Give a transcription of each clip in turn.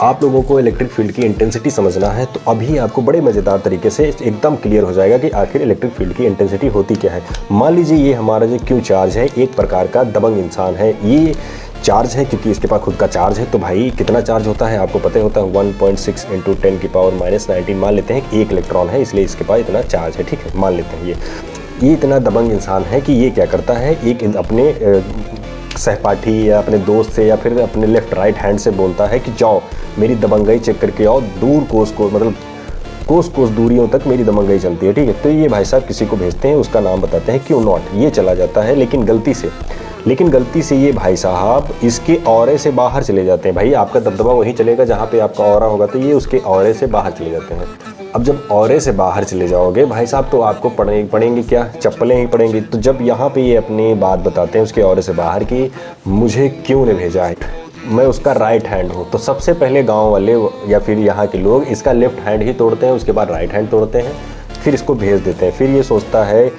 आप लोगों को इलेक्ट्रिक फील्ड की इंटेंसिटी समझना है तो अभी आपको बड़े मज़ेदार तरीके से एकदम क्लियर हो जाएगा कि आखिर इलेक्ट्रिक फील्ड की इंटेंसिटी होती क्या है। मान लीजिए ये हमारा जो क्यू चार्ज है एक प्रकार का दबंग इंसान है। ये चार्ज है क्योंकि इसके पास खुद का चार्ज है। तो भाई कितना चार्ज होता है आपको पता ही होता है, 1.6 × 10⁻⁻19 मान लेते हैं कि एक इलेक्ट्रॉन है, इसलिए इसके पास इतना चार्ज है। ठीक है, मान लेते हैं ये इतना दबंग इंसान है कि ये क्या करता है, एक अपने सहपाठी या अपने दोस्त से या फिर अपने लेफ्ट राइट हैंड से बोलता है कि जाओ मेरी दबंगई चेक करके आओ, दूर कोस मतलब कोस दूरियों तक मेरी दबंगई चलती है। ठीक है, तो ये भाई साहब किसी को भेजते हैं, उसका नाम बताते हैं क्यू नॉट। ये चला जाता है लेकिन गलती से ये भाई साहब इसके औरे से बाहर चले जाते हैं। भाई आपका दबदबा वहीं चलेगा जहाँ पे आपका औरा होगा, तो ये उसके औरे से बाहर चले जाते हैं। अब जब औरे से बाहर चले जाओगे भाई साहब तो आपको पड़ेंगी क्या, चप्पलें ही पड़ेंगी। तो जब यहाँ पे ये अपनी बात बताते हैं उसके औरे से बाहर की, मुझे क्यों ने भेजा है, मैं उसका राइट हैंड हूँ, तो सबसे पहले गांव वाले या फिर यहाँ के लोग इसका लेफ्ट हैंड ही तोड़ते हैं, उसके बाद राइट हैंड तोड़ते हैं, फिर इसको भेज देते हैं। फिर ये सोचता है,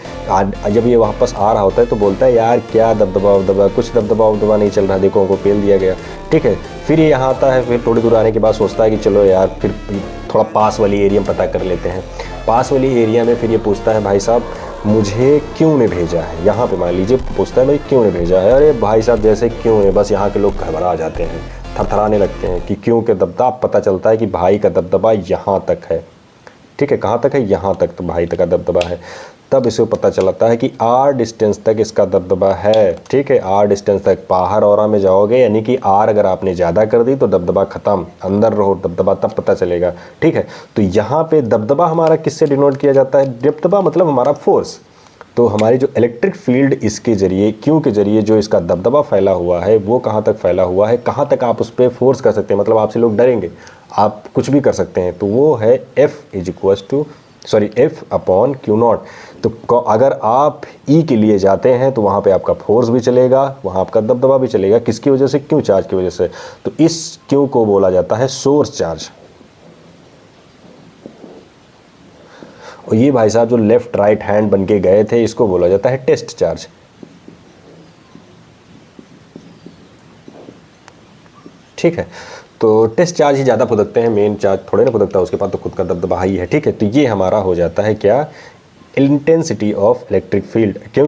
जब ये वापस आ रहा होता है तो बोलता है यार क्या दबदबा कुछ दबदबा नहीं चल रहा, देखो उनको पेल दिया गया। ठीक है, फिर ये यहाँ आता है, फिर थोड़ी दूर आने के बाद सोचता है कि चलो यार फिर थोड़ा पास वाली एरिया में पता कर लेते हैं। पास वाली एरिया में फिर ये पूछता है भाई साहब मुझे क्यों ने भेजा है, यहाँ पे मान लीजिए पूछता है भाई क्यों ने भेजा है। अरे भाई साहब जैसे क्यों ने, बस यहाँ के लोग घबरा जाते हैं, थरथराने लगते हैं कि क्यों के दबदबा। पता चलता है कि भाई का दबदबा यहाँ तक है। ठीक है, कहाँ तक है, यहाँ तक, तो भाई तक का दबदबा है। तब इसे पता चलता है कि आर डिस्टेंस तक इसका दबदबा है। ठीक है, आर डिस्टेंस तक बाहर औरा में जाओगे, यानी कि आर अगर आपने ज़्यादा कर दी तो दबदबा ख़त्म, अंदर रहो दबदबा, तब पता चलेगा। ठीक है, तो यहाँ पे दबदबा हमारा किससे डिनोट किया जाता है, दबदबा मतलब हमारा फोर्स। तो हमारी जो इलेक्ट्रिक फील्ड इसके ज़रिए, क्यों के ज़रिए जो इसका दबदबा फैला हुआ है वो कहाँ तक फैला हुआ है, कहाँ तक आप उस पर फोर्स कर सकते हैं, मतलब आपसे लोग डरेंगे, आप कुछ भी कर सकते हैं, तो वो है F/Q0। तो अगर आप E के लिए जाते हैं तो वहाँ पे आपका फोर्स भी चलेगा, वहाँ आपका दबदबा भी चलेगा। किसकी वजह से, क्यू चार्ज की वजह से। तो इस क्यू को बोला जाता है सोर्स चार्ज। और ये भाई साहब जो लेफ्ट राइट हैंड बन के गए थे इसको बोला जाता है टेस्ट चार्ज। ठीक है, तो टेस्ट चार्ज ही ज़्यादा फुदकते हैं, मेन चार्ज थोड़े ना फुदकता है, उसके पास तो खुद का दबदबा ही है। ठीक है, तो ये हमारा हो जाता है क्या, इंटेंसिटी ऑफ इलेक्ट्रिक फील्ड। क्यों